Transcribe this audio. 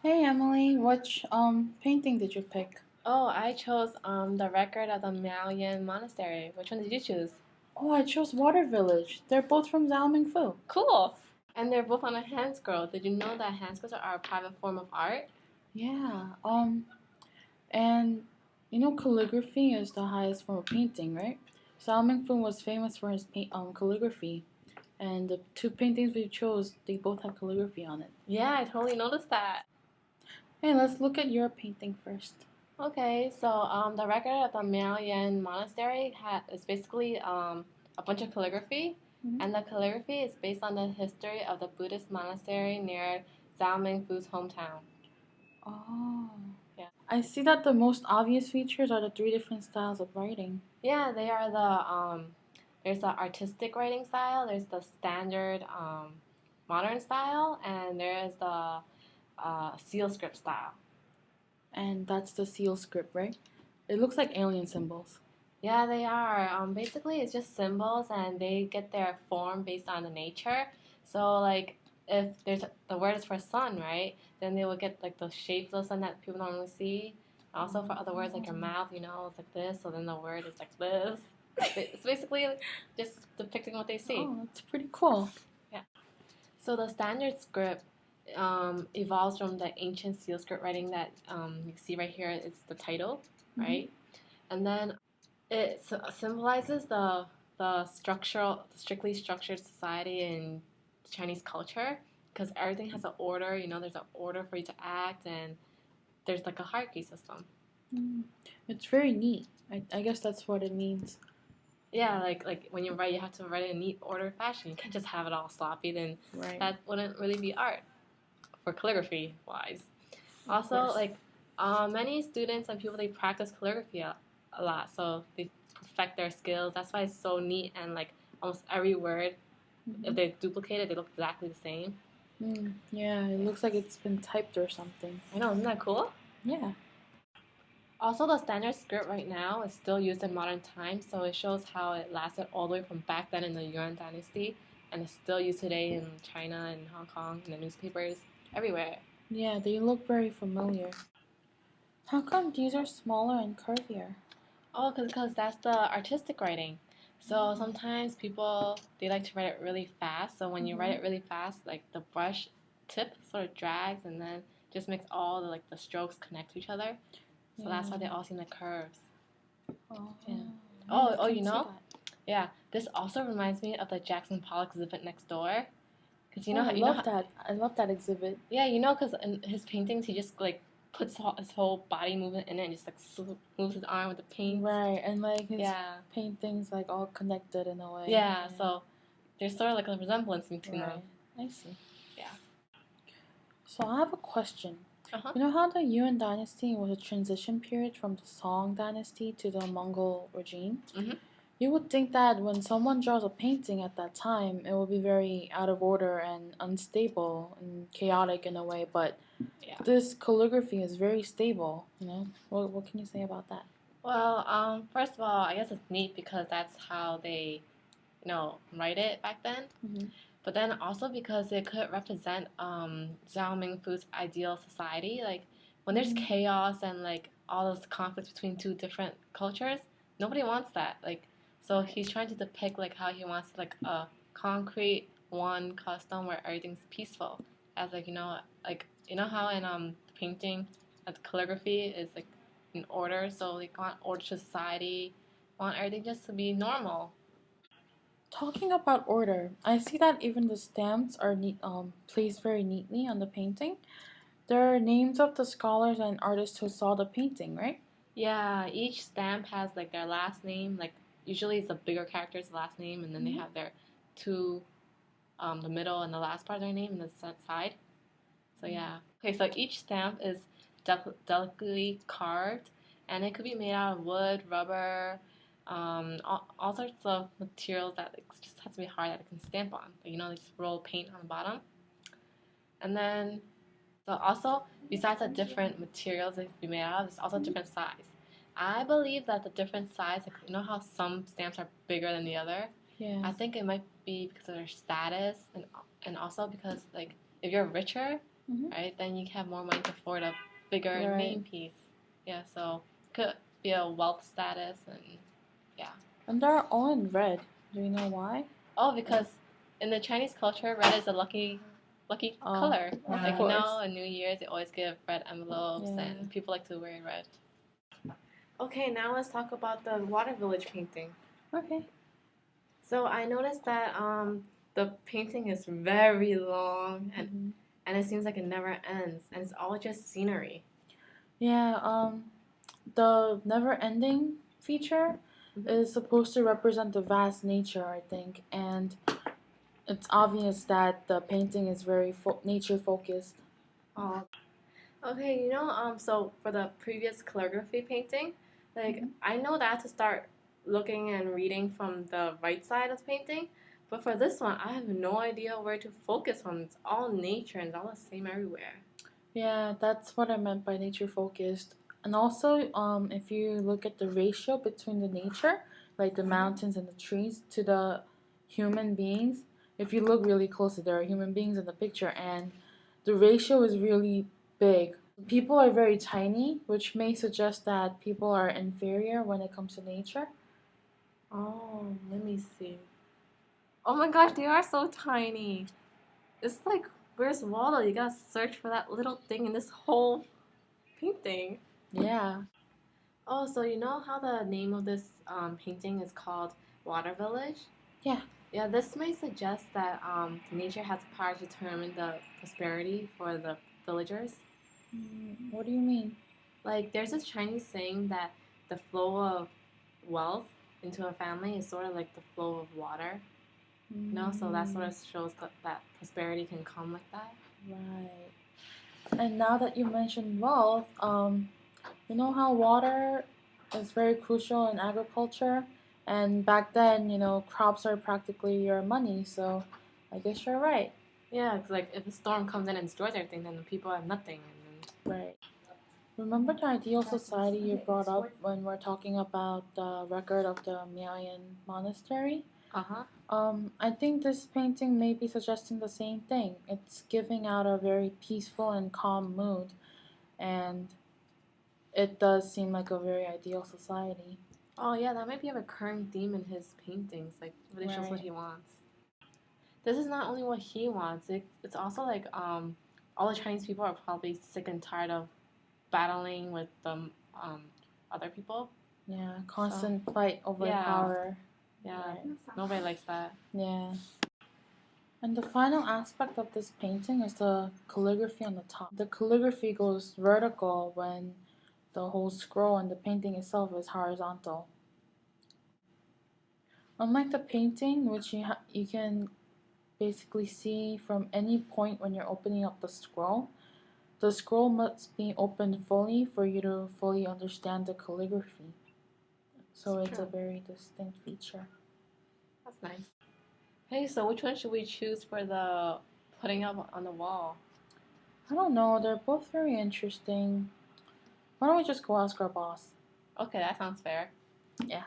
Hey Emily, which painting did you pick? Oh, I chose the record of the Maoyan Monastery. Which one did you choose? Oh, I chose Water Village. They're both from Zhao Mingfu. Cool. And they're both on a hand scroll. Did you know that hand scrolls are a private form of art? Yeah. And calligraphy is the highest form of painting, right? Zhao Mingfu was famous for his calligraphy, and the two paintings we chose, they both have calligraphy on it. Yeah, I totally noticed that. Hey, let's look at your painting first. Okay, so the record of the Maoyan Monastery is basically a bunch of calligraphy, Mhm. and the calligraphy is based on the history of the Buddhist monastery near Zhao Mingfu's hometown. Oh. Yeah. I see that the most obvious features are the three different styles of writing. Yeah, they are there's the artistic writing style, there's the standard modern style, and there is the seal script style. And that's the seal script, right? It looks like alien symbols. Yeah, they are. Basically, it's just symbols, and they get their form based on the nature. So, like, if the word is for sun, right? Then they will get like the shape of the sun that people normally see. Also, for other words like your mouth, it's like this. So then the word is like this. It's basically just depicting what they see. Oh, that's pretty cool. Yeah. So the standard script evolves from the ancient seal script writing that you see right here. It's the title, Mm-hmm. right? And then it symbolizes the strictly structured society in Chinese culture because everything has an order. There's an order for you to act, and there's like a hierarchy system. Mm. It's very neat. I guess that's what it means. Yeah, like when you write, you have to write it in a neat order fashion. You can't just have it all sloppy. Then Right. that wouldn't really be art for calligraphy wise. Of Also, course. many students and people they practice calligraphy a lot, so they perfect their skills. That's why it's so neat and like almost every word, if Mm-hmm. they duplicate it, they look exactly the same. Yeah, it Yeah, looks like it's been typed or something. I know, isn't that cool? Yeah. Also, the standard script right now is still used in modern times, so it shows how it lasted all the way from back then in the Yuan Dynasty, and it's still used today in China and Hong Kong, in the newspapers, everywhere. Yeah, they look very familiar. How come these are smaller and curvier? Oh, because that's the artistic writing. So sometimes people they like to write it really fast. So when you write Mm-hmm. it really fast, like the brush tip sort of drags and then just makes all the strokes connect to each other. So that's why they Yeah. all seem like curves. Oh, Yeah. yeah, Oh, I you can see know? that. Yeah. This also reminds me of the Jackson Pollock exhibit next door. Cause Oh, I you know love how that. I love that exhibit. yeah, cause in his paintings he just like puts his whole body movement in it and just like moves his arm with the paint. Right, and like his Yeah. paintings like all connected in a way. Yeah, Yeah. so there's sort of like a resemblance between them. Right. I see. Yeah. So I have a question. Uh huh. You know how the Yuan dynasty was a transition period from the Song dynasty to the Mongol regime? Mhm. You would think that when someone draws a painting at that time, it will be very out of order and unstable and chaotic in a way, but Yeah. this calligraphy is very stable, you know? What can you say about that? Well, first of all, I guess it's neat because that's how they, write it back then. Mm-hmm. But then also because it could represent Zhao Mingfu's ideal society. Like when there's Mm-hmm. chaos and like all those conflicts between two different cultures, nobody wants that. Like so he's trying to depict like how he wants like a concrete one custom where everything's peaceful. As like how in the painting, the calligraphy is like in order. So they want order to society, want everything just to be normal. Talking about order, I see that even the stamps are placed very neatly on the painting. There are names of the scholars and artists who saw the painting, right? Yeah, each stamp has like their last name. Like usually it's the bigger character's last name, and then they Mm-hmm. have their two, the middle and the last part of their name and the side. So yeah. Okay, so each stamp is delicately carved, and it could be made out of wood, rubber, all sorts of materials that it just has to be hard that it can stamp on. Like, they just roll paint on the bottom, and then so also, besides the different materials it can be made out of, there's also different size. I believe that the different size, like how some stamps are bigger than the other. Yeah. I think it might be because of their status, and also because like if you're richer, right? Then you have more money to afford a bigger Right. main piece. Yeah, so could be a wealth status and And they're all in red. Do you know why? because in the Chinese culture, red is a lucky Oh, color. of Like course. in New Year's they always give red envelopes Yeah. and people like to wear red. Okay, now let's talk about the Water Village painting. Okay. So I noticed that the painting is very long and it seems like it never ends and it's all just scenery. Yeah, the never ending feature is supposed to represent the vast nature, I think, and it's obvious that the painting is very nature focused. Oh. Okay, so for the previous calligraphy painting, like I know that to start looking and reading from the right side of the painting, but for this one, I have no idea where to focus on. It's all nature and it's all the same everywhere. Yeah, that's what I meant by nature focused. And also, if you look at the ratio between the nature, like the mountains and the trees, to the human beings, if you look really closely, there are human beings in the picture, and the ratio is really big. People are very tiny, which may suggest that people are inferior when it comes to nature. Oh, let me see. Oh my gosh, they are so tiny. It's like, where's Waldo? You gotta search for that little thing in this whole painting. Yeah. Oh, so you know how the name of this painting is called Water Village? Yeah. Yeah, this may suggest that nature has power to determine the prosperity for the villagers. What do you mean? Like, there's this Chinese saying that the flow of wealth into a family is sort of like the flow of water. So that sort of shows that prosperity can come like that. Right. And now that you mentioned wealth, you know how water is very crucial in agriculture, and back then, crops are practically your money. So, I guess you're right. Yeah, it's like if a storm comes in and destroys everything, then the people have nothing. Right. Remember the ideal society you brought up when we're talking about the record of the Miaoyan monastery? Uh-huh. I think this painting may be suggesting the same thing. It's giving out a very peaceful and calm mood, and it does seem like a very ideal society. Oh yeah, that might be a recurring theme in his paintings. Like, really shows what he wants. This is not only what he wants. It's also like all the Chinese people are probably sick and tired of battling with the other people. Yeah, constant fight over power. Yeah, Right. nobody likes that. Yeah. And the final aspect of this painting is the calligraphy on the top. The calligraphy goes vertical when the whole scroll and the painting itself is horizontal. Unlike the painting, which you can basically see from any point when you're opening up the scroll must be opened fully for you to fully understand the calligraphy. So it's a very distinct feature. That's nice. Hey, so which one should we choose for the putting up on the wall? I don't know, they're both very interesting. Why don't we just go ask our boss? Okay, that sounds fair. Yeah.